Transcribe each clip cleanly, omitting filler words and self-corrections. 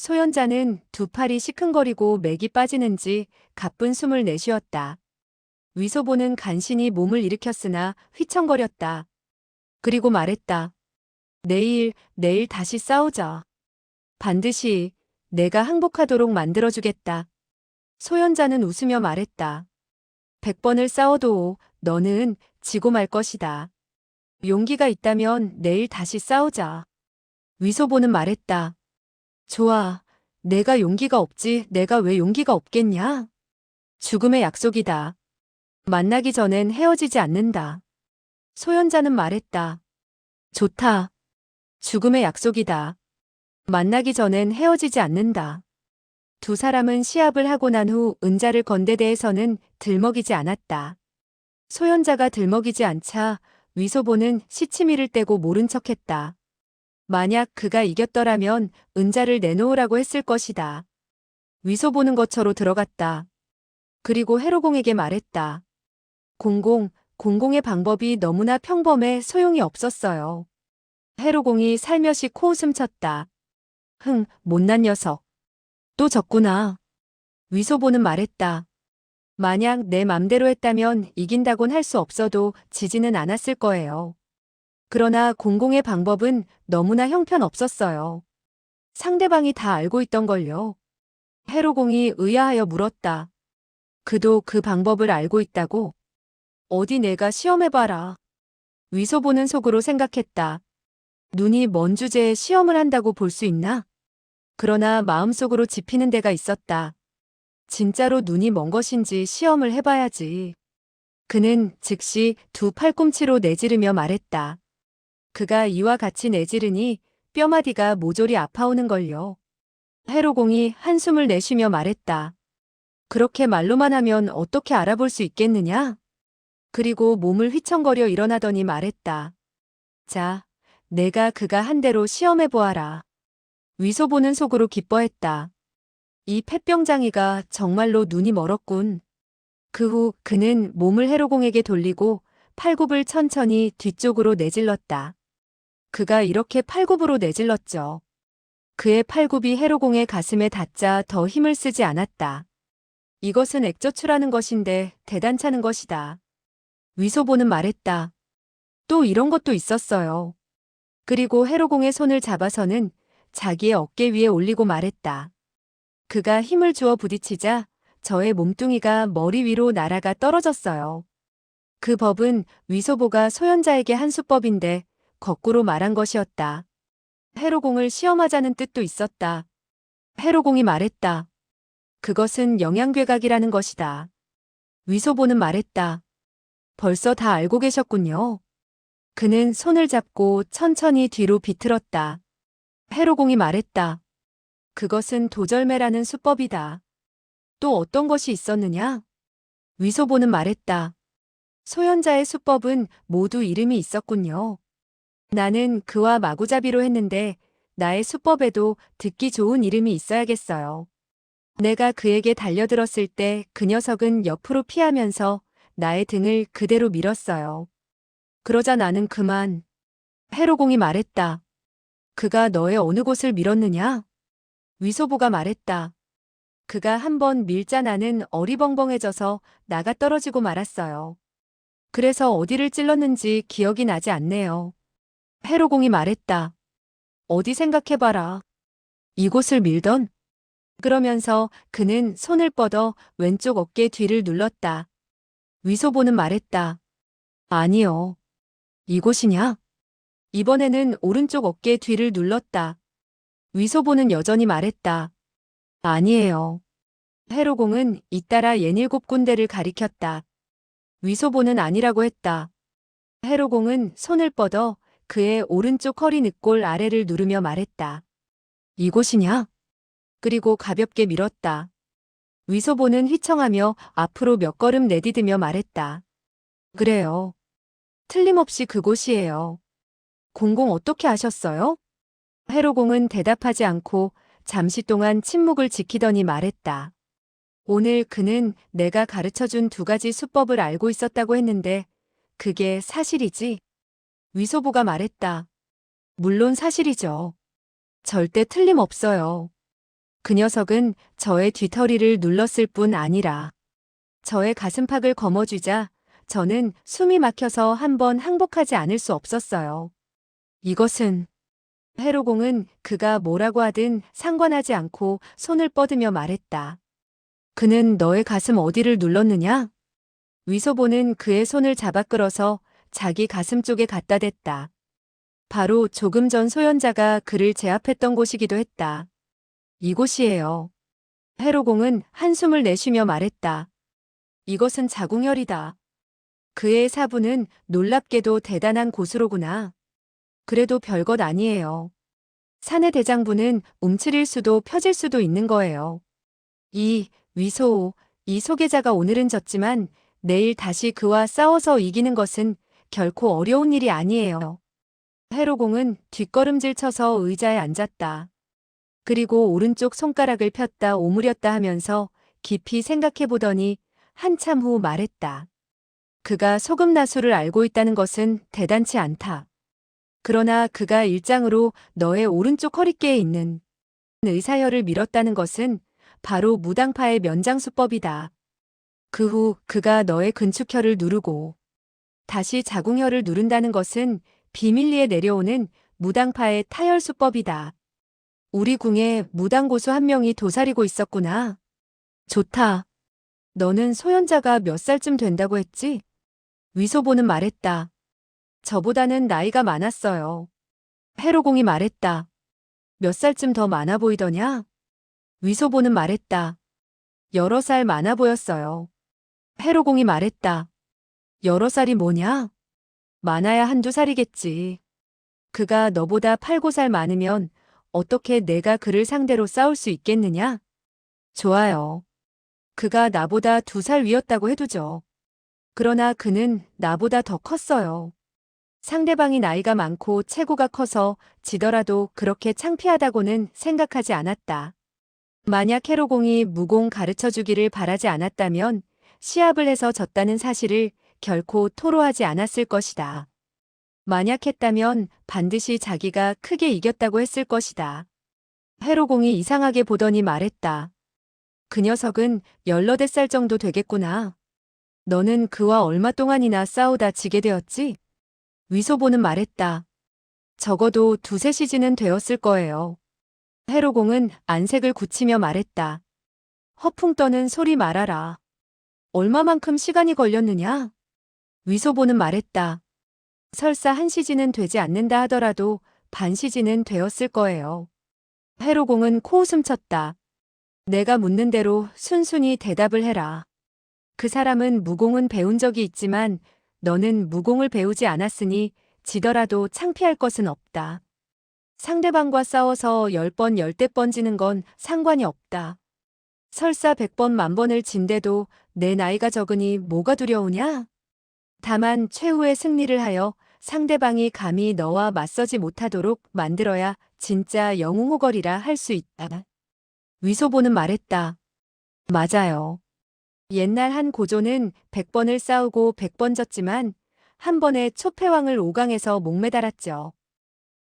소연자는 두 팔이 시큰거리고 맥이 빠지는지 가쁜 숨을 내쉬었다. 위소보는 간신히 몸을 일으켰으나 휘청거렸다. 그리고 말했다. 내일 다시 싸우자. 반드시 내가 항복하도록 만들어주겠다. 소연자는 웃으며 말했다. 100번을 싸워도 너는 지고 말 것이다. 용기가 있다면 내일 다시 싸우자. 위소보는 말했다. 좋아. 내가 용기가 없지. 내가 왜 용기가 없겠냐? 죽음의 약속이다. 만나기 전엔 헤어지지 않는다. 소연자는 말했다. 좋다. 죽음의 약속이다. 만나기 전엔 헤어지지 않는다. 두 사람은 시합을 하고 난 후 은자를 건대대에서는 들먹이지 않았다. 소연자가 들먹이지 않자 위소보는 시치미를 떼고 모른 척했다. 만약 그가 이겼더라면 은자를 내놓으라고 했을 것이다. 위소보는 거처로 들어갔다. 그리고 해로공에게 말했다. 공공의 방법이 너무나 평범해 소용이 없었어요. 해로공이 살며시 코웃음 쳤다. 못난 녀석. 또 졌구나. 위소보는 말했다. 만약 내 맘대로 했다면 이긴다곤 할 수 없어도 지지는 않았을 거예요. 그러나 공공의 방법은 너무나 형편없었어요. 상대방이 다 알고 있던걸요. 해로공이 의아하여 물었다. 그도 그 방법을 알고 있다고? 어디 내가 시험해봐라. 위소보는 속으로 생각했다. 눈이 먼 주제에 시험을 한다고 볼 수 있나? 그러나 마음속으로 짚이는 데가 있었다. 진짜로 눈이 먼 것인지 시험을 해봐야지. 그는 즉시 두 팔꿈치로 내지르며 말했다. 그가 이와 같이 내지르니 뼈마디가 모조리 아파오는걸요. 해로공이 한숨을 내쉬며 말했다. 그렇게 말로만 하면 어떻게 알아볼 수 있겠느냐? 그리고 몸을 휘청거려 일어나더니 말했다. 자, 내가 그가 한 대로 시험해보아라. 위소보는 속으로 기뻐했다. 이 폐병장이가 정말로 눈이 멀었군. 그 후 그는 몸을 해로공에게 돌리고 팔굽을 천천히 뒤쪽으로 내질렀다. 그가 이렇게 팔굽으로 내질렀죠. 그의 팔굽이 해로공의 가슴에 닿자 더 힘을 쓰지 않았다. 이것은 액저추라는 것인데 대단찮은 것이다. 위소보는 말했다. 또 이런 것도 있었어요. 그리고 해로공의 손을 잡아서는 자기의 어깨 위에 올리고 말했다. 그가 힘을 주어 부딪히자 저의 몸뚱이가 머리 위로 날아가 떨어졌어요. 그 법은 위소보가 소연자에게 한 수법인데 거꾸로 말한 것이었다. 해로공을 시험하자는 뜻도 있었다. 해로공이 말했다. 그것은 영양괴각이라는 것이다. 위소보는 말했다. 벌써 다 알고 계셨군요. 그는 손을 잡고 천천히 뒤로 비틀었다. 해로공이 말했다. 그것은 도절매라는 수법이다. 또 어떤 것이 있었느냐? 위소보는 말했다. 소연자의 수법은 모두 이름이 있었군요. 나는 그와 마구잡이로 했는데 나의 수법에도 듣기 좋은 이름이 있어야겠어요. 내가 그에게 달려들었을 때 그 녀석은 옆으로 피하면서 나의 등을 그대로 밀었어요. 그러자 나는 그만. 해로공이 말했다. 그가 너의 어느 곳을 밀었느냐? 위소보가 말했다. 그가 한번 밀자 나는 어리벙벙해져서 나가 떨어지고 말았어요. 그래서 어디를 찔렀는지 기억이 나지 않네요. 해로공이 말했다. 어디 생각해봐라. 이곳을 밀던? 그러면서 그는 손을 뻗어 왼쪽 어깨 뒤를 눌렀다. 위소보는 말했다. 아니요. 이곳이냐? 이번에는 오른쪽 어깨 뒤를 눌렀다. 위소보는 여전히 말했다. 아니에요. 해로공은 잇따라 67군데를 가리켰다. 위소보는 아니라고 했다. 해로공은 손을 뻗어 그의 오른쪽 허리 늑골 아래를 누르며 말했다. 이곳이냐? 그리고 가볍게 밀었다. 위소보는 휘청하며 앞으로 몇 걸음 내디디며 말했다. 그래요. 틀림없이 그곳이에요. 공공 어떻게 아셨어요? 해로공은 대답하지 않고 잠시 동안 침묵을 지키더니 말했다. 오늘 그는 내가 가르쳐준 두 가지 수법을 알고 있었다고 했는데 그게 사실이지? 위소보가 말했다. 물론 사실이죠. 절대 틀림없어요. 그 녀석은 저의 뒤터리를 눌렀을 뿐 아니라 저의 가슴팍을 거머쥐자 저는 숨이 막혀서 한번 항복하지 않을 수 없었어요. 이것은 회로공은 그가 뭐라고 하든 상관하지 않고 손을 뻗으며 말했다. 그는 너의 가슴 어디를 눌렀느냐? 위소보는 그의 손을 잡아 끌어서 자기 가슴 쪽에 갖다 댔다. 바로 조금 전 소현자가 그를 제압했던 곳이기도 했다. 이곳이에요. 회로공은 한숨을 내쉬며 말했다. 이것은 자궁혈이다. 그의 사부는 놀랍게도 대단한 고수로구나. 그래도 별것 아니에요. 사내 대장부는 움츠릴 수도 펴질 수도 있는 거예요. 위소, 이 소개자가 오늘은 졌지만 내일 다시 그와 싸워서 이기는 것은 결코 어려운 일이 아니에요. 회로공은 뒷걸음질 쳐서 의자에 앉았다. 그리고 오른쪽 손가락을 폈다 오므렸다 하면서 깊이 생각해 보더니 한참 후 말했다. 그가 소금나수를 알고 있다는 것은 대단치 않다. 그러나 그가 일장으로 너의 오른쪽 허리께에 있는 의사혈을 밀었다는 것은 바로 무당파의 면장수법이다. 그 후 그가 너의 근축혈을 누르고 다시 자궁혈을 누른다는 것은 비밀리에 내려오는 무당파의 타혈수법이다. 우리 궁에 무당고수 한 명이 도사리고 있었구나. 좋다. 너는 소현자가 몇 살쯤 된다고 했지? 위소보는 말했다. 저보다는 나이가 많았어요. 회로공이 말했다. 몇 살쯤 더 많아 보이더냐? 위소보는 말했다. 여러 살 많아 보였어요. 회로공이 말했다. 여러 살이 뭐냐? 많아야 한두 살이겠지. 그가 너보다 8~9살 많으면 어떻게 내가 그를 상대로 싸울 수 있겠느냐? 좋아요. 그가 나보다 2살 위였다고 해두죠. 그러나 그는 나보다 더 컸어요. 상대방이 나이가 많고 체구가 커서 지더라도 그렇게 창피하다고는 생각하지 않았다. 만약 회로공이 무공 가르쳐 주기를 바라지 않았다면 시합을 해서 졌다는 사실을 결코 토로하지 않았을 것이다. 만약 했다면 반드시 자기가 크게 이겼다고 했을 것이다. 회로공이 이상하게 보더니 말했다. 그 녀석은 18살 정도 되겠구나. 너는 그와 얼마 동안이나 싸우다 지게 되었지? 위소보는 말했다. 적어도 2~3시즌은 되었을 거예요. 회로공은 안색을 굳히며 말했다. 허풍 떠는 소리 말아라. 얼마만큼 시간이 걸렸느냐? 위소보는 말했다. 설사 1시즌은 되지 않는다 하더라도 반시즌은 되었을 거예요. 회로공은 코웃음 쳤다. 내가 묻는 대로 순순히 대답을 해라. 그 사람은 무공은 배운 적이 있지만 너는 무공을 배우지 않았으니 지더라도 창피할 것은 없다. 상대방과 싸워서 10번, 10대 번 지는 건 상관이 없다. 설사 100번, 1000번을 진대도 내 나이가 적으니 뭐가 두려우냐? 다만 최후의 승리를 하여 상대방이 감히 너와 맞서지 못하도록 만들어야 진짜 영웅호걸이라 할 수 있다. 위소보는 말했다. 맞아요. 옛날 한 고조는 100번을 싸우고 100번 졌지만 한 번에 초패왕을 5강에서 목매달았죠.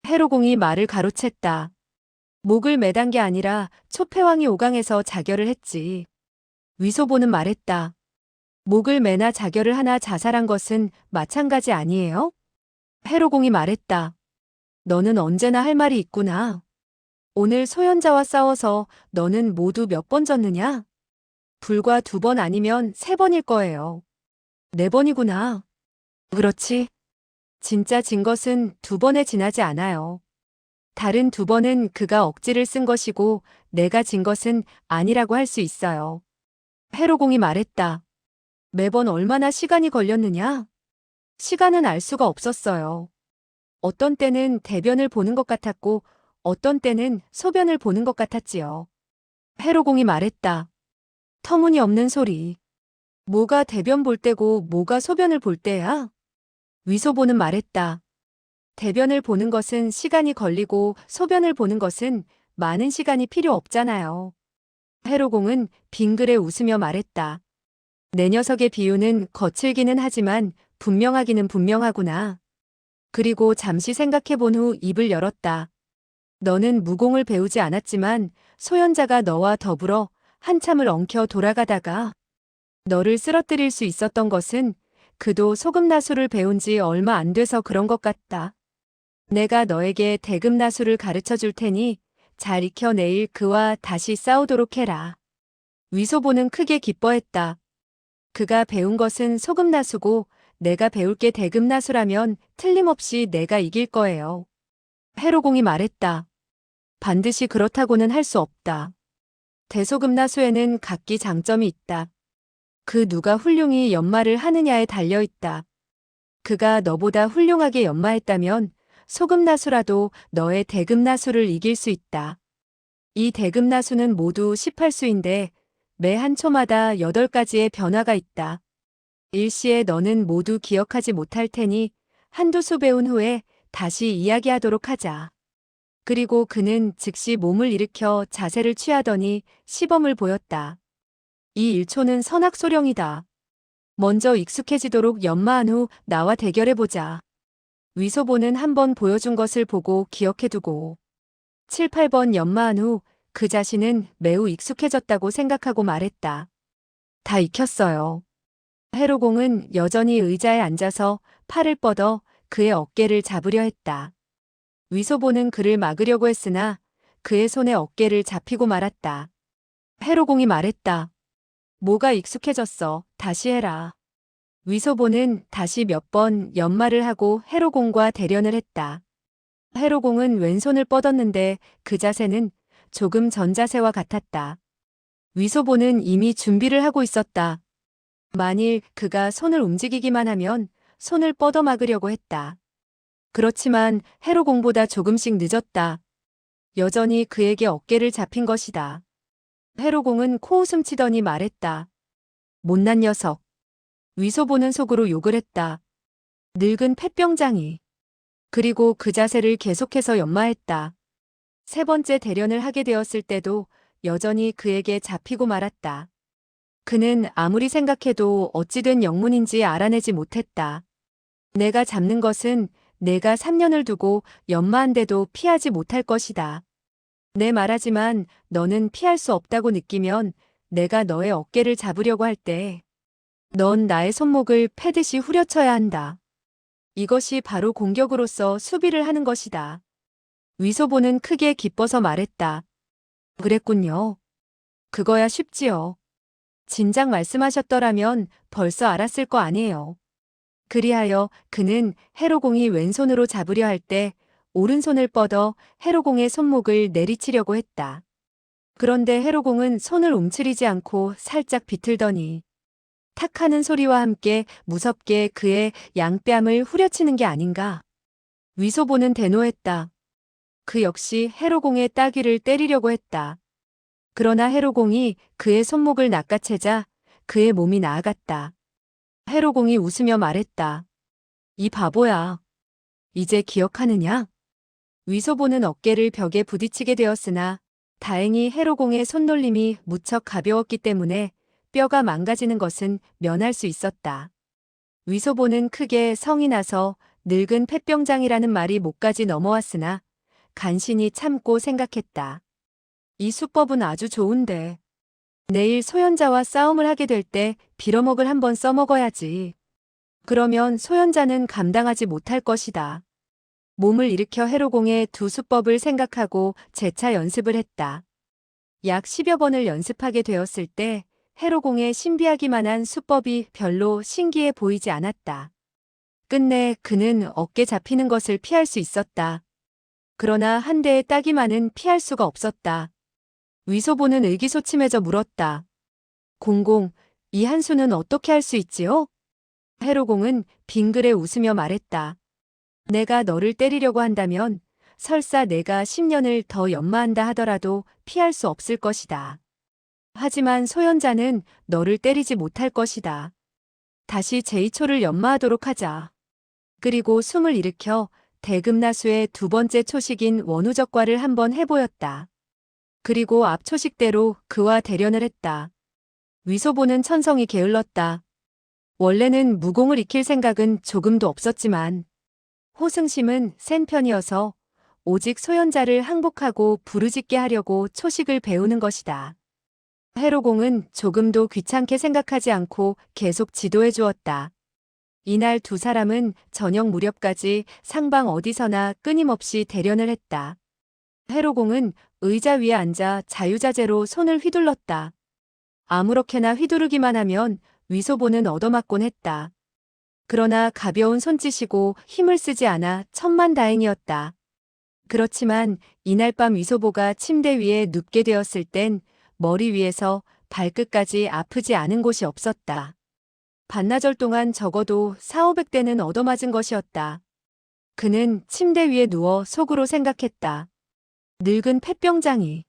회로공이 말을 가로챘다. 목을 매단 게 아니라 초패왕이 5강에서 자결을 했지. 위소보는 말했다. 목을 매나 자결을 하나 자살한 것은 마찬가지 아니에요? 회로공이 말했다. 너는 언제나 할 말이 있구나. 오늘 소현자와 싸워서 너는 모두 몇 번 졌느냐? 불과 2번 아니면 3번일 거예요. 4번이구나. 그렇지. 진짜 진 것은 2번에 지나지 않아요. 다른 2번은 그가 억지를 쓴 것이고 내가 진 것은 아니라고 할 수 있어요. 회로공이 말했다. 매번 얼마나 시간이 걸렸느냐? 시간은 알 수가 없었어요. 어떤 때는 대변을 보는 것 같았고 어떤 때는 소변을 보는 것 같았지요. 회로공이 말했다. 터무니없는 소리. 뭐가 대변 볼 때고 뭐가 소변을 볼 때야? 위소보는 말했다. 대변을 보는 것은 시간이 걸리고 소변을 보는 것은 많은 시간이 필요 없잖아요. 회로공은 빙그레 웃으며 말했다. 내 녀석의 비유는 거칠기는 하지만 분명하기는 분명하구나. 그리고 잠시 생각해 본 후 입을 열었다. 너는 무공을 배우지 않았지만 소현자가 너와 더불어 한참을 엉켜 돌아가다가 너를 쓰러뜨릴 수 있었던 것은 그도 소금나수를 배운 지 얼마 안 돼서 그런 것 같다. 내가 너에게 대금나수를 가르쳐 줄 테니 잘 익혀 내일 그와 다시 싸우도록 해라. 위소보는 크게 기뻐했다. 그가 배운 것은 소금나수고 내가 배울 게 대금나수라면 틀림없이 내가 이길 거예요. 해로공이 말했다. 반드시 그렇다고는 할 수 없다. 대소금나수에는 각기 장점이 있다. 그 누가 훌륭히 연마를 하느냐에 달려 있다. 그가 너보다 훌륭하게 연마했다면 소금나수라도 너의 대금나수를 이길 수 있다. 이 대금나수는 모두 18수인데 매 한 초마다 8가지의 변화가 있다. 일시에 너는 모두 기억하지 못할 테니 한두 수 배운 후에 다시 이야기하도록 하자. 그리고 그는 즉시 몸을 일으켜 자세를 취하더니 시범을 보였다. 이 1초는 선악소령이다. 먼저 익숙해지도록 연마한 후 나와 대결해보자. 위소보는 한번 보여준 것을 보고 기억해두고 7, 8번 연마한 후 그 자신은 매우 익숙해졌다고 생각하고 말했다. 다 익혔어요. 해로공은 여전히 의자에 앉아서 팔을 뻗어 그의 어깨를 잡으려 했다. 위소보는 그를 막으려고 했으나 그의 손에 어깨를 잡히고 말았다. 해로공이 말했다. 뭐가 익숙해졌어. 다시 해라. 위소보는 다시 몇 번 연마를 하고 해로공과 대련을 했다. 해로공은 왼손을 뻗었는데 그 자세는 조금 전 자세와 같았다. 위소보는 이미 준비를 하고 있었다. 만일 그가 손을 움직이기만 하면 손을 뻗어 막으려고 했다. 그렇지만 해로공보다 조금씩 늦었다. 여전히 그에게 어깨를 잡힌 것이다. 해로공은 코웃음 치더니 말했다. 못난 녀석. 위소보는 속으로 욕을 했다. 늙은 폐병장이. 그리고 그 자세를 계속해서 연마했다. 세 번째 대련을 하게 되었을 때도 여전히 그에게 잡히고 말았다. 그는 아무리 생각해도 어찌된 영문인지 알아내지 못했다. 내가 잡는 것은 내가 3년을 두고 연마한데도 피하지 못할 것이다. 내 말하지만 너는 피할 수 없다고 느끼면 내가 너의 어깨를 잡으려고 할 때 넌 나의 손목을 패듯이 후려쳐야 한다. 이것이 바로 공격으로서 수비를 하는 것이다. 위소보는 크게 기뻐서 말했다. 그랬군요. 그거야 쉽지요. 진작 말씀하셨더라면 벌써 알았을 거 아니에요. 그리하여 그는 해로공이 왼손으로 잡으려 할 때 오른손을 뻗어 해로공의 손목을 내리치려고 했다. 그런데 해로공은 손을 움츠리지 않고 살짝 비틀더니 탁 하는 소리와 함께 무섭게 그의 양뺨을 후려치는 게 아닌가. 위소보는 대노했다. 그 역시 해로공의 따귀를 때리려고 했다. 그러나 해로공이 그의 손목을 낚아채자 그의 몸이 나아갔다. 해로공이 웃으며 말했다. 이 바보야. 이제 기억하느냐? 위소보는 어깨를 벽에 부딪히게 되었으나 다행히 해로공의 손놀림이 무척 가벼웠기 때문에 뼈가 망가지는 것은 면할 수 있었다. 위소보는 크게 성이 나서 늙은 폐병장이라는 말이 목까지 넘어왔으나 간신히 참고 생각했다. 이 수법은 아주 좋은데 내일 소현자와 싸움을 하게 될 때 빌어먹을 한번 써먹어야지. 그러면 소현자는 감당하지 못할 것이다. 몸을 일으켜 해로공의 두 수법을 생각하고 재차 연습을 했다. 약 10여 번을 연습하게 되었을 때 해로공의 신비하기만 한 수법이 별로 신기해 보이지 않았다. 끝내 그는 어깨 잡히는 것을 피할 수 있었다. 그러나 한 대의 따기만은 피할 수가 없었다. 위소보는 의기소침해져 물었다. 공공, 이 한 수는 어떻게 할 수 있지요? 해로공은 빙그레 웃으며 말했다. 내가 너를 때리려고 한다면 설사 내가 10년을 더 연마한다 하더라도 피할 수 없을 것이다. 하지만 소현자는 너를 때리지 못할 것이다. 다시 제2초를 연마하도록 하자. 그리고 숨을 일으켜 대금나수의 두 번째 초식인 원우적과를 한번 해보였다. 그리고 앞 초식대로 그와 대련을 했다. 위소보는 천성이 게을렀다. 원래는 무공을 익힐 생각은 조금도 없었지만 호승심은 센 편이어서 오직 소현자를 항복하고 부르짖게 하려고 초식을 배우는 것이다. 해로공은 조금도 귀찮게 생각하지 않고 계속 지도해 주었다. 이날 두 사람은 저녁 무렵까지 상방 어디서나 끊임없이 대련을 했다. 해로공은 의자 위에 앉아 자유자재로 손을 휘둘렀다. 아무렇게나 휘두르기만 하면 위소보는 얻어맞곤 했다. 그러나 가벼운 손짓이고 힘을 쓰지 않아 천만다행이었다. 그렇지만 이날 밤 위소보가 침대 위에 눕게 되었을 땐 머리 위에서 발끝까지 아프지 않은 곳이 없었다. 반나절 동안 적어도 4,500대는 얻어맞은 것이었다. 그는 침대 위에 누워 속으로 생각했다. 늙은 폐병장이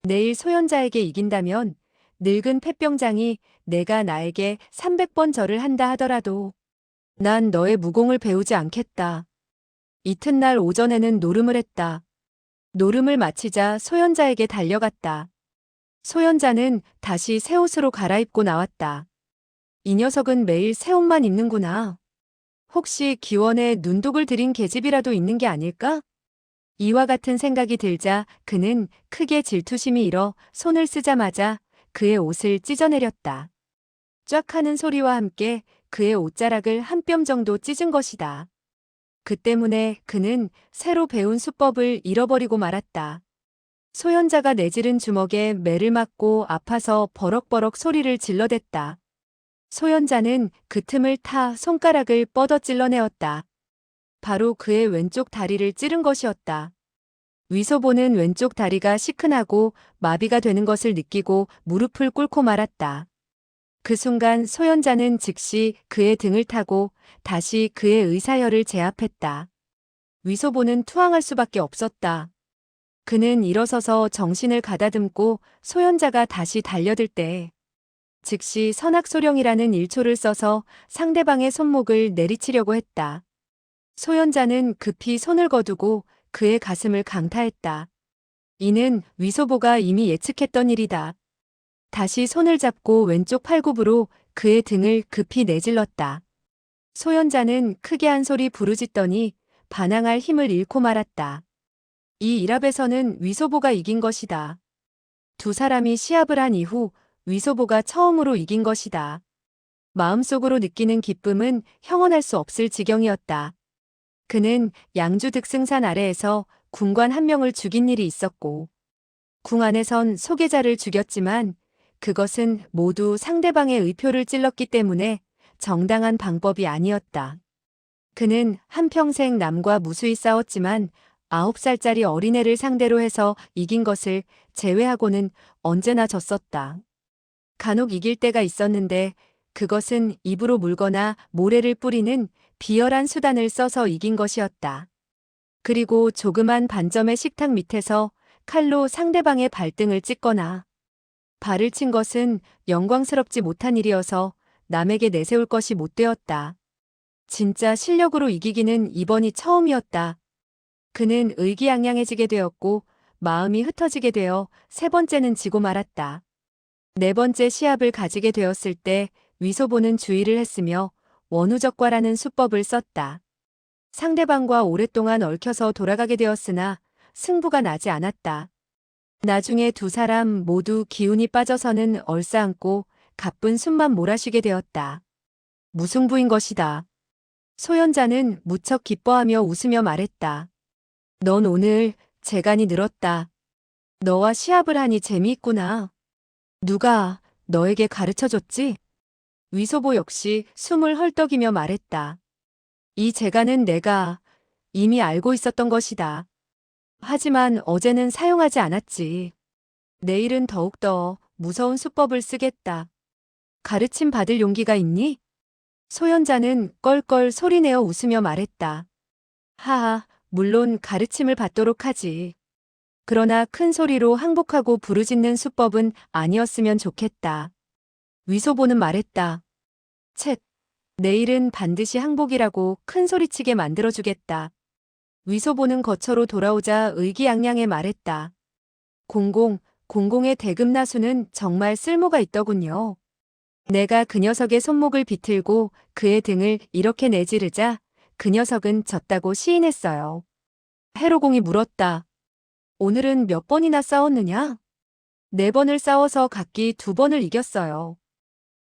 내일 소현자에게 이긴다면 늙은 폐병장이 내가 나에게 300번 절을 한다 하더라도 난 너의 무공을 배우지 않겠다. 이튿날 오전에는 노름을 했다. 노름을 마치자 소현자에게 달려갔다. 소현자는 다시 새 옷으로 갈아입고 나왔다. 이 녀석은 매일 새 옷만 입는구나. 혹시 기원에 눈독을 들인 계집이라도 있는 게 아닐까? 이와 같은 생각이 들자 그는 크게 질투심이 일어 손을 쓰자마자 그의 옷을 찢어내렸다. 쫙 하는 소리와 함께 그의 옷자락을 한 뼘 정도 찢은 것이다. 그 때문에 그는 새로 배운 수법을 잃어버리고 말았다. 소현자가 내지른 주먹에 매를 맞고 아파서 버럭버럭 소리를 질러댔다. 소현자는 그 틈을 타 손가락을 뻗어 찔러내었다. 바로 그의 왼쪽 다리를 찌른 것이었다. 위소보는 왼쪽 다리가 시큰하고 마비가 되는 것을 느끼고 무릎을 꿇고 말았다. 그 순간 소현자는 즉시 그의 등을 타고 다시 그의 의사혈을 제압했다. 위소보는 투항할 수밖에 없었다. 그는 일어서서 정신을 가다듬고 소현자가 다시 달려들 때 즉시 선악소령이라는 일초를 써서 상대방의 손목을 내리치려고 했다. 소현자는 급히 손을 거두고 그의 가슴을 강타했다. 이는 위소보가 이미 예측했던 일이다. 다시 손을 잡고 왼쪽 팔굽으로 그의 등을 급히 내질렀다. 소현자는 크게 한 소리 부르짖더니 반항할 힘을 잃고 말았다. 이 일합에서는 위소보가 이긴 것이다. 두 사람이 시합을 한 이후 위소보가 처음으로 이긴 것이다. 마음속으로 느끼는 기쁨은 형언할 수 없을 지경이었다. 그는 양주 득승산 아래에서 군관 한 명을 죽인 일이 있었고 궁 안에선 소계자를 죽였지만 그것은 모두 상대방의 의표를 찔렀기 때문에 정당한 방법이 아니었다. 그는 한평생 남과 무수히 싸웠지만 9살짜리 어린애를 상대로 해서 이긴 것을 제외하고는 언제나 졌었다. 간혹 이길 때가 있었는데 그것은 입으로 물거나 모래를 뿌리는 비열한 수단을 써서 이긴 것이었다. 그리고 조그만 반점의 식탁 밑에서 칼로 상대방의 발등을 찢거나 발을 친 것은 영광스럽지 못한 일이어서 남에게 내세울 것이 못 되었다. 진짜 실력으로 이기기는 이번이 처음이었다. 그는 의기양양해지게 되었고 마음이 흩어지게 되어 세 번째는 지고 말았다. 네 번째 시합을 가지게 되었을 때 위소보는 주의를 했으며 원우적과라는 수법을 썼다. 상대방과 오랫동안 얽혀서 돌아가게 되었으나 승부가 나지 않았다. 나중에 두 사람 모두 기운이 빠져서는 얼싸안고 가쁜 숨만 몰아쉬게 되었다. 무승부인 것이다. 소현자는 무척 기뻐하며 웃으며 말했다. 넌 오늘 재간이 늘었다. 너와 시합을 하니 재미있구나. 누가 너에게 가르쳐줬지? 위소보 역시 숨을 헐떡이며 말했다. 이 재간은 내가 이미 알고 있었던 것이다. 하지만 어제는 사용하지 않았지. 내일은 더욱더 무서운 수법을 쓰겠다. 가르침 받을 용기가 있니? 소현자는 껄껄 소리내어 웃으며 말했다. 하하, 물론 가르침을 받도록 하지. 그러나 큰 소리로 항복하고 부르짖는 수법은 아니었으면 좋겠다. 위소보는 말했다. 쳇, 내일은 반드시 항복이라고 큰 소리치게 만들어주겠다. 위소보는 거처로 돌아오자 의기양양해 말했다. 공공의 대금나수는 정말 쓸모가 있더군요. 내가 그 녀석의 손목을 비틀고 그의 등을 이렇게 내지르자 그 녀석은 졌다고 시인했어요. 해로공이 물었다. 오늘은 몇 번이나 싸웠느냐? 4번을 싸워서 각기 2번을 이겼어요.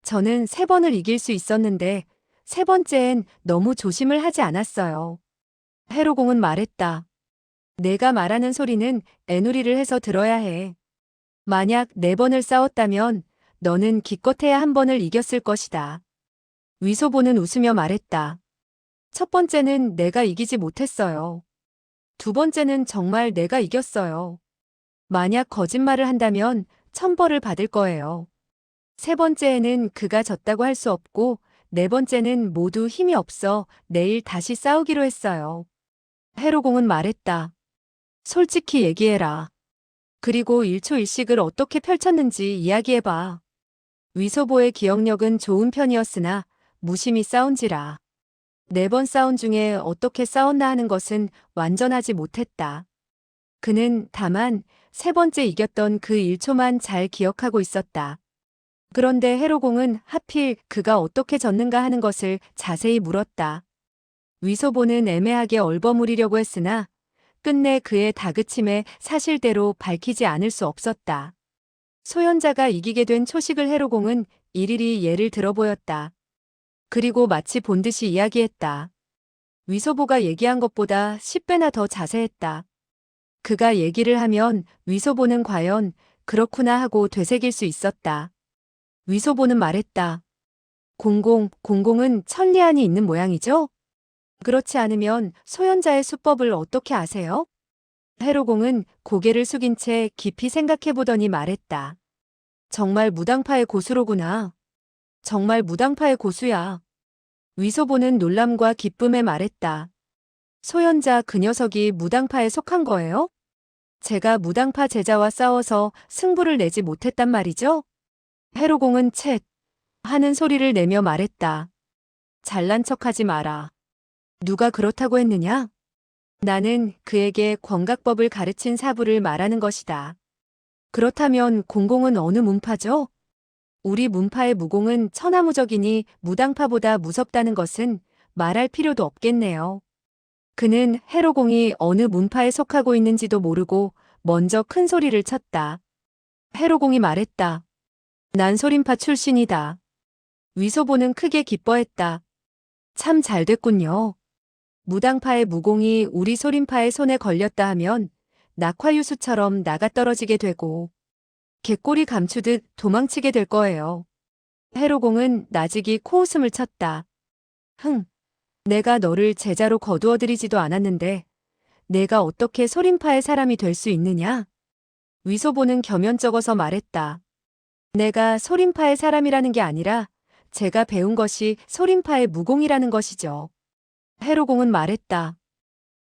저는 3번을 이길 수 있었는데 3번째엔 너무 조심을 하지 않았어요. 해로공은 말했다. 내가 말하는 소리는 애누리를 해서 들어야 해. 만약 4번을 싸웠다면 너는 기껏해야 1번을 이겼을 것이다. 위소보는 웃으며 말했다. 첫 번째는 내가 이기지 못했어요. 2번째는 정말 내가 이겼어요. 만약 거짓말을 한다면 천벌을 받을 거예요. 3번째에는 그가 졌다고 할 수 없고 4번째는 모두 힘이 없어 내일 다시 싸우기로 했어요. 해로공은 말했다. 솔직히 얘기해라. 그리고 1초 1식을 어떻게 펼쳤는지 이야기해봐. 위소보의 기억력은 좋은 편이었으나 무심히 싸운지라. 4번 싸운 중에 어떻게 싸웠나 하는 것은 완전하지 못했다. 그는 다만 3번째 이겼던 그 1초만 잘 기억하고 있었다. 그런데 해로공은 하필 그가 어떻게 졌는가 하는 것을 자세히 물었다. 위소보는 애매하게 얼버무리려고 했으나 끝내 그의 다그침에 사실대로 밝히지 않을 수 없었다. 소현자가 이기게 된 초식을 해로공은 일일이 예를 들어 보였다. 그리고 마치 본 듯이 이야기했다. 위소보가 얘기한 것보다 10배나 더 자세했다. 그가 얘기를 하면 위소보는 과연 그렇구나 하고 되새길 수 있었다. 위소보는 말했다. 공공은 천리안이 있는 모양이죠? 그렇지 않으면 소현자의 수법을 어떻게 아세요? 해로공은 고개를 숙인 채 깊이 생각해 보더니 말했다. 정말 무당파의 고수로구나. 정말 무당파의 고수야. 위소보는 놀람과 기쁨에 말했다. 소현자 그 녀석이 무당파에 속한 거예요? 제가 무당파 제자와 싸워서 승부를 내지 못했단 말이죠? 해로공은 쳇 하는 소리를 내며 말했다. 잘난 척하지 마라. 누가 그렇다고 했느냐? 나는 그에게 권각법을 가르친 사부를 말하는 것이다. 그렇다면 공공은 어느 문파죠? 우리 문파의 무공은 천하무적이니 무당파보다 무섭다는 것은 말할 필요도 없겠네요. 그는 해로공이 어느 문파에 속하고 있는지도 모르고 먼저 큰 소리를 쳤다. 해로공이 말했다. 난 소림파 출신이다. 위소보는 크게 기뻐했다. 참 잘됐군요. 무당파의 무공이 우리 소림파의 손에 걸렸다 하면 낙화유수처럼 나가떨어지게 되고 개꼬리 감추듯 도망치게 될 거예요. 해로공은 나직이 코웃음을 쳤다. 내가 너를 제자로 거두어들이지도 않았는데 내가 어떻게 소림파의 사람이 될 수 있느냐? 위소보는 겸연쩍어서 말했다. 내가 소림파의 사람이라는 게 아니라 제가 배운 것이 소림파의 무공이라는 것이죠. 해로공은 말했다.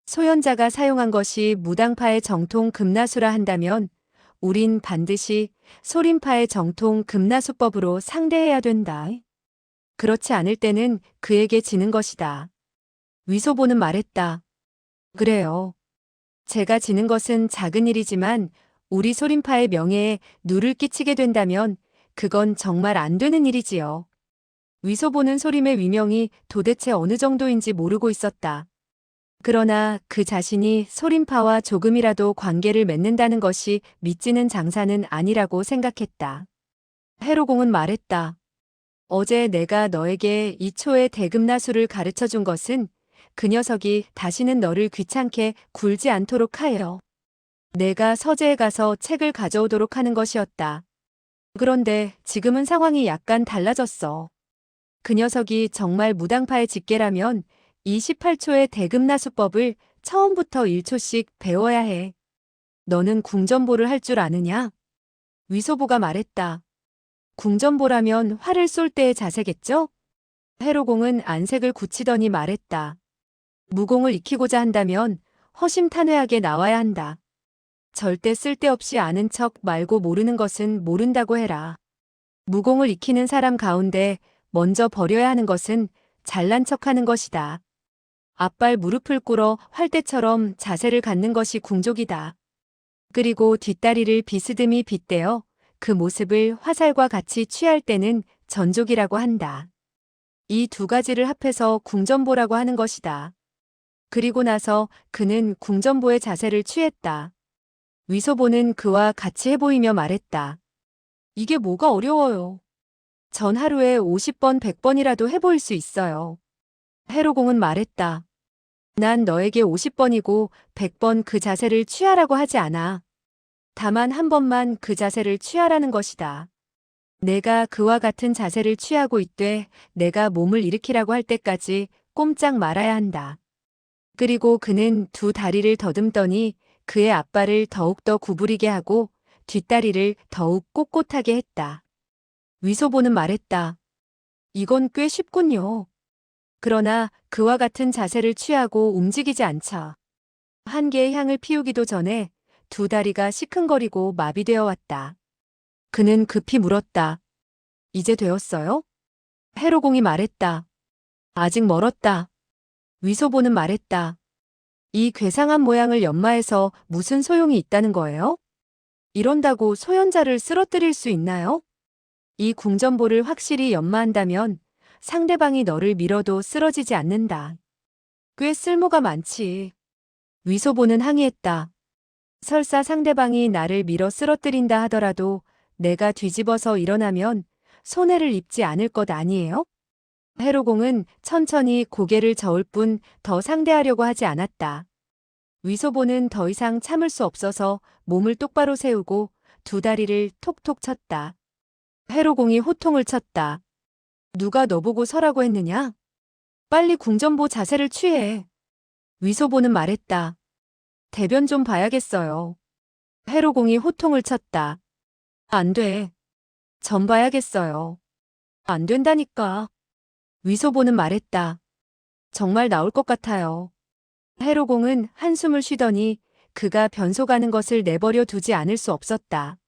소현자가 사용한 것이 무당파의 정통 금나수라 한다면 우린 반드시 소림파의 정통 금나수법으로 상대해야 된다. 그렇지 않을 때는 그에게 지는 것이다. 위소보는 말했다. 그래요. 제가 지는 것은 작은 일이지만 우리 소림파의 명예에 누를 끼치게 된다면 그건 정말 안 되는 일이지요. 위소보는 소림의 위명이 도대체 어느 정도인지 모르고 있었다. 그러나 그 자신이 소림파와 조금이라도 관계를 맺는다는 것이 믿지는 장사는 아니라고 생각했다. 해로공은 말했다. 어제 내가 너에게 2초의 대금나수를 가르쳐 준 것은 그 녀석이 다시는 너를 귀찮게 굴지 않도록 하여 내가 서재에 가서 책을 가져오도록 하는 것이었다. 그런데 지금은 상황이 약간 달라졌어. 그 녀석이 정말 무당파의 직계라면 28초의 대금나수법을 처음부터 1초씩 배워야 해. 너는 궁전보를 할 줄 아느냐? 위소보가 말했다. 궁전보라면 활을 쏠 때의 자세겠죠? 해로공은 안색을 굳히더니 말했다. 무공을 익히고자 한다면 허심탄회하게 나와야 한다. 절대 쓸데없이 아는 척 말고 모르는 것은 모른다고 해라. 무공을 익히는 사람 가운데 먼저 버려야 하는 것은 잘난 척하는 것이다. 앞발 무릎을 꿇어 활대처럼 자세를 갖는 것이 궁족이다. 그리고 뒷다리를 비스듬히 빗대어 그 모습을 화살과 같이 취할 때는 전족이라고 한다. 이 두 가지를 합해서 궁전보라고 하는 것이다. 그리고 나서 그는 궁전보의 자세를 취했다. 위소보는 그와 같이 해보이며 말했다. 이게 뭐가 어려워요. 전 하루에 50번, 100번이라도 해보일 수 있어요. 해로공은 말했다. 난 너에게 50번이고 100번 그 자세를 취하라고 하지 않아. 다만 한 번만 그 자세를 취하라는 것이다. 내가 그와 같은 자세를 취하고 있되 내가 몸을 일으키라고 할 때까지 꼼짝 말아야 한다. 그리고 그는 두 다리를 더듬더니 그의 앞발을 더욱더 구부리게 하고 뒷다리를 더욱 꼿꼿하게 했다. 위소보는 말했다. 이건 꽤 쉽군요. 그러나 그와 같은 자세를 취하고 움직이지 않자. 한 개의 향을 피우기도 전에 두 다리가 시큰거리고 마비되어 왔다. 그는 급히 물었다. 이제 되었어요? 해로공이 말했다. 아직 멀었다. 위소보는 말했다. 이 괴상한 모양을 연마해서 무슨 소용이 있다는 거예요? 이런다고 소현자를 쓰러뜨릴 수 있나요? 이 궁전보를 확실히 연마한다면 상대방이 너를 밀어도 쓰러지지 않는다. 꽤 쓸모가 많지. 위소보는 항의했다. 설사 상대방이 나를 밀어 쓰러뜨린다 하더라도 내가 뒤집어서 일어나면 손해를 입지 않을 것 아니에요? 해로공은 천천히 고개를 저을 뿐 더 상대하려고 하지 않았다. 위소보는 더 이상 참을 수 없어서 몸을 똑바로 세우고 두 다리를 톡톡 쳤다. 해로공이 호통을 쳤다. 누가 너보고 서라고 했느냐? 빨리 궁전보 자세를 취해. 위소보는 말했다. 대변 좀 봐야겠어요. 해로공이 호통을 쳤다. 안 돼. 전 봐야겠어요. 안 된다니까. 위소보는 말했다. 정말 나올 것 같아요. 해로공은 한숨을 쉬더니 그가 변소 가는 것을 내버려 두지 않을 수 없었다.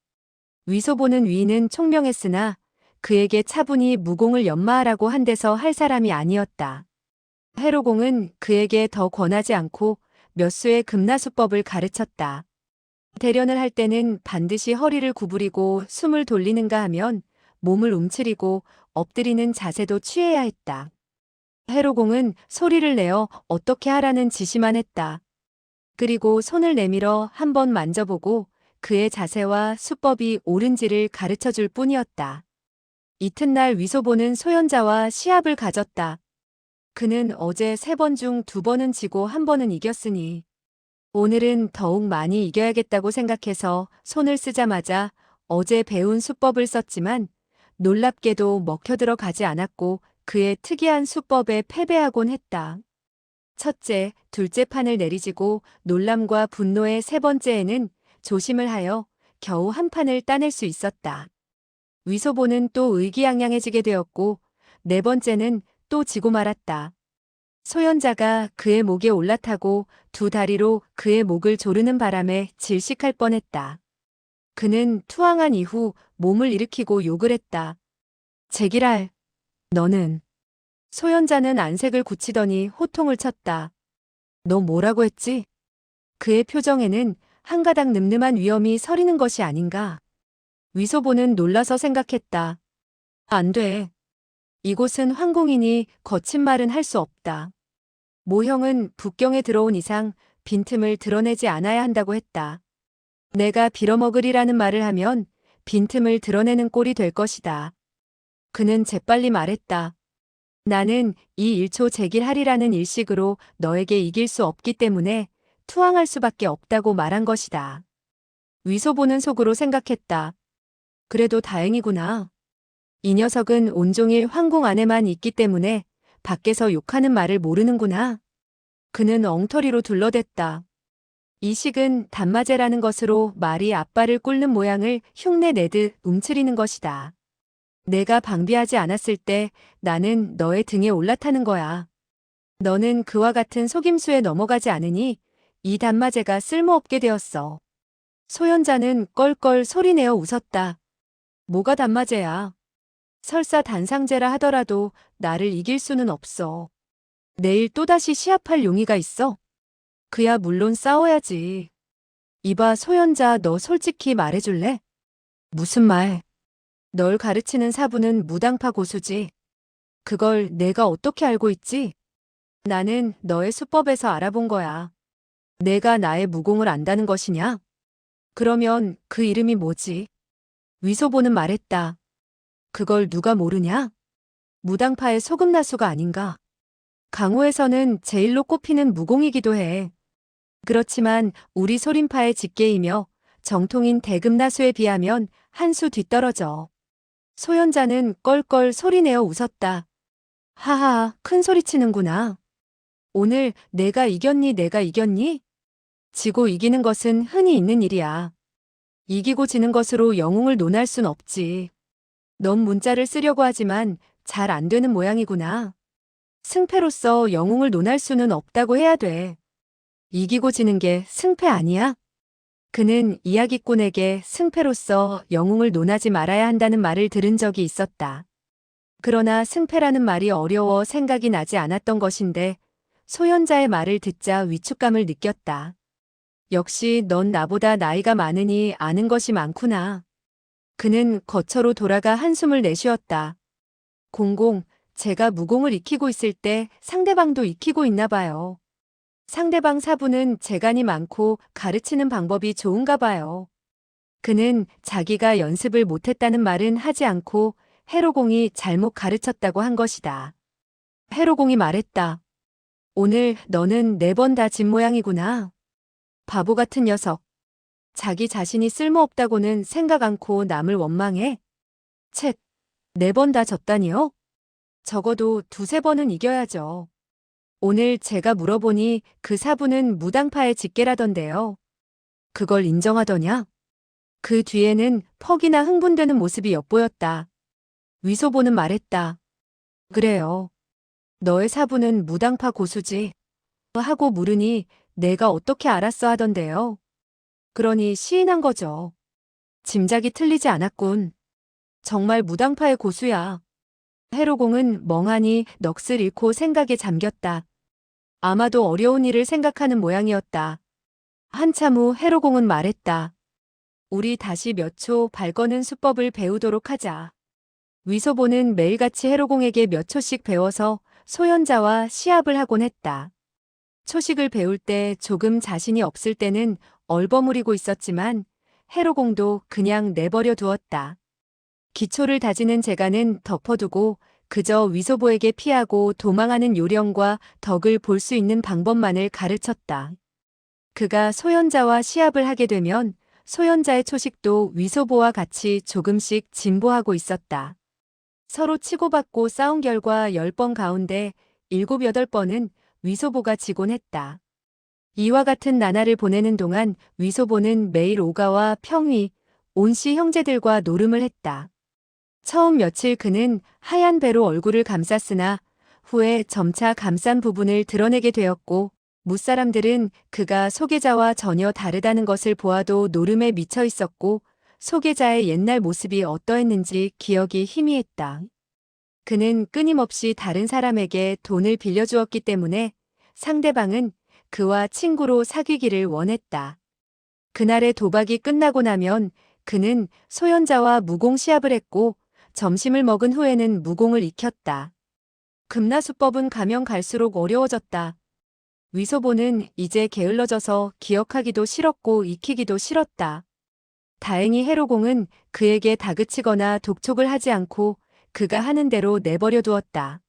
위소보는 위인은 총명했으나 그에게 차분히 무공을 연마하라고 한 데서 할 사람이 아니었다. 해로공은 그에게 더 권하지 않고 몇 수의 금나수법을 가르쳤다. 대련을 할 때는 반드시 허리를 구부리고 숨을 돌리는가 하면 몸을 움츠리고 엎드리는 자세도 취해야 했다. 해로공은 소리를 내어 어떻게 하라는 지시만 했다. 그리고 손을 내밀어 한번 만져보고 그의 자세와 수법이 옳은지를 가르쳐 줄 뿐이었다. 이튿날 위소보는 소현자와 시합을 가졌다. 그는 어제 3번 중 2번은 지고 1번은 이겼으니 오늘은 더욱 많이 이겨야겠다고 생각해서 손을 쓰자마자 어제 배운 수법을 썼지만 놀랍게도 먹혀들어 가지 않았고 그의 특이한 수법에 패배하곤 했다. 첫째, 둘째 판을 내리지고 놀람과 분노의 세 번째에는 조심을 하여 겨우 한 판을 따낼 수 있었다. 위소보는 또 의기양양해지게 되었고 네 번째는 또 지고 말았다. 소현자가 그의 목에 올라타고 두 다리로 그의 목을 조르는 바람에 질식할 뻔했다. 그는 투항한 이후 몸을 일으키고 욕을 했다. 제기랄, 너는. 소현자는 안색을 굳히더니 호통을 쳤다. 너 뭐라고 했지? 그의 표정에는 한 가닥 늠름한 위험이 서리는 것이 아닌가. 위소보는 놀라서 생각했다. 안 돼. 이곳은 황궁이니 거친 말은 할 수 없다. 모형은 북경에 들어온 이상 빈틈을 드러내지 않아야 한다고 했다. 내가 빌어먹으리라는 말을 하면 빈틈을 드러내는 꼴이 될 것이다. 그는 재빨리 말했다. 나는 이 1초 제길하리라는 일식으로 너에게 이길 수 없기 때문에 투항할 수밖에 없다고 말한 것이다. 위소보는 속으로 생각했다. 그래도 다행이구나. 이 녀석은 온종일 황궁 안에만 있기 때문에 밖에서 욕하는 말을 모르는구나. 그는 엉터리로 둘러댔다. 이 식은 단마제라는 것으로 말이 앞발을 꿇는 모양을 흉내 내듯 움츠리는 것이다. 내가 방비하지 않았을 때 나는 너의 등에 올라타는 거야. 너는 그와 같은 속임수에 넘어가지 않으니 이 단마제가 쓸모없게 되었어. 소현자는 껄껄 소리내어 웃었다. 뭐가 단마제야. 설사 단상제라 하더라도 나를 이길 수는 없어. 내일 또다시 시합할 용의가 있어? 그야 물론 싸워야지. 이봐 소현자 너 솔직히 말해줄래? 무슨 말? 널 가르치는 사부는 무당파 고수지. 그걸 내가 어떻게 알고 있지? 나는 너의 수법에서 알아본 거야. 내가 나의 무공을 안다는 것이냐? 그러면 그 이름이 뭐지? 위소보는 말했다. 그걸 누가 모르냐? 무당파의 소금나수가 아닌가? 강호에서는 제일로 꼽히는 무공이기도 해. 그렇지만 우리 소림파의 직계이며 정통인 대금나수에 비하면 한 수 뒤떨어져. 소현자는 껄껄 소리내어 웃었다. 하하, 큰 소리 치는구나. 오늘 내가 이겼니, 내가 이겼니? 지고 이기는 것은 흔히 있는 일이야. 이기고 지는 것으로 영웅을 논할 순 없지. 넌 문자를 쓰려고 하지만 잘 안 되는 모양이구나. 승패로서 영웅을 논할 수는 없다고 해야 돼. 이기고 지는 게 승패 아니야? 그는 이야기꾼에게 승패로서 영웅을 논하지 말아야 한다는 말을 들은 적이 있었다. 그러나 승패라는 말이 어려워 생각이 나지 않았던 것인데 소현자의 말을 듣자 위축감을 느꼈다. 역시 넌 나보다 나이가 많으니 아는 것이 많구나. 그는 거처로 돌아가 한숨을 내쉬었다. 공공, 제가 무공을 익히고 있을 때 상대방도 익히고 있나 봐요. 상대방 사부는 재간이 많고 가르치는 방법이 좋은가 봐요. 그는 자기가 연습을 못했다는 말은 하지 않고 해로공이 잘못 가르쳤다고 한 것이다. 해로공이 말했다. 오늘 너는 4번 다 진 모양이구나. 바보 같은 녀석. 자기 자신이 쓸모없다고는 생각 않고 남을 원망해? 쳇, 4번 다 졌다니요? 적어도 2~3번은 이겨야죠. 오늘 제가 물어보니 그 사부는 무당파의 직계라던데요. 그걸 인정하더냐? 그 뒤에는 퍽이나 흥분되는 모습이 엿보였다. 위소보는 말했다. 그래요. 너의 사부는 무당파 고수지? 하고 물으니 내가 어떻게 알았어 하던데요. 그러니 시인한 거죠. 짐작이 틀리지 않았군. 정말 무당파의 고수야. 해로공은 멍하니 넋을 잃고 생각에 잠겼다. 아마도 어려운 일을 생각하는 모양이었다. 한참 후 해로공은 말했다. 우리 다시 몇 초 발거는 수법을 배우도록 하자. 위소보는 매일같이 해로공에게 몇 초씩 배워서 소현자와 시합을 하곤 했다. 초식을 배울 때 조금 자신이 없을 때는 얼버무리고 있었지만 해로공도 그냥 내버려 두었다. 기초를 다지는 재간은 덮어두고 그저 위소보에게 피하고 도망하는 요령과 덕을 볼 수 있는 방법만을 가르쳤다. 그가 소현자와 시합을 하게 되면 소현자의 초식도 위소보와 같이 조금씩 진보하고 있었다. 서로 치고받고 싸운 결과 10번 가운데 7, 8번은 위소보가 지곤 했다. 이와 같은 나날을 보내는 동안 위소보는 매일 오가와 평위, 온씨 형제들과 노름을 했다. 처음 며칠 그는 하얀 배로 얼굴을 감쌌으나 후에 점차 감싼 부분을 드러내게 되었고 무사람들은 그가 소계자와 전혀 다르다는 것을 보아도 노름에 미쳐 있었고 소계자의 옛날 모습이 어떠했는지 기억이 희미했다. 그는 끊임없이 다른 사람에게 돈을 빌려주었기 때문에 상대방은 그와 친구로 사귀기를 원했다. 그날의 도박이 끝나고 나면 그는 소현자와 무공 시합을 했고 점심을 먹은 후에는 무공을 익혔다. 금나수법은 가면 갈수록 어려워졌다. 위소보는 이제 게을러져서 기억하기도 싫었고 익히기도 싫었다. 다행히 해로공은 그에게 다그치거나 독촉을 하지 않고 그가 하는 대로 내버려 두었다.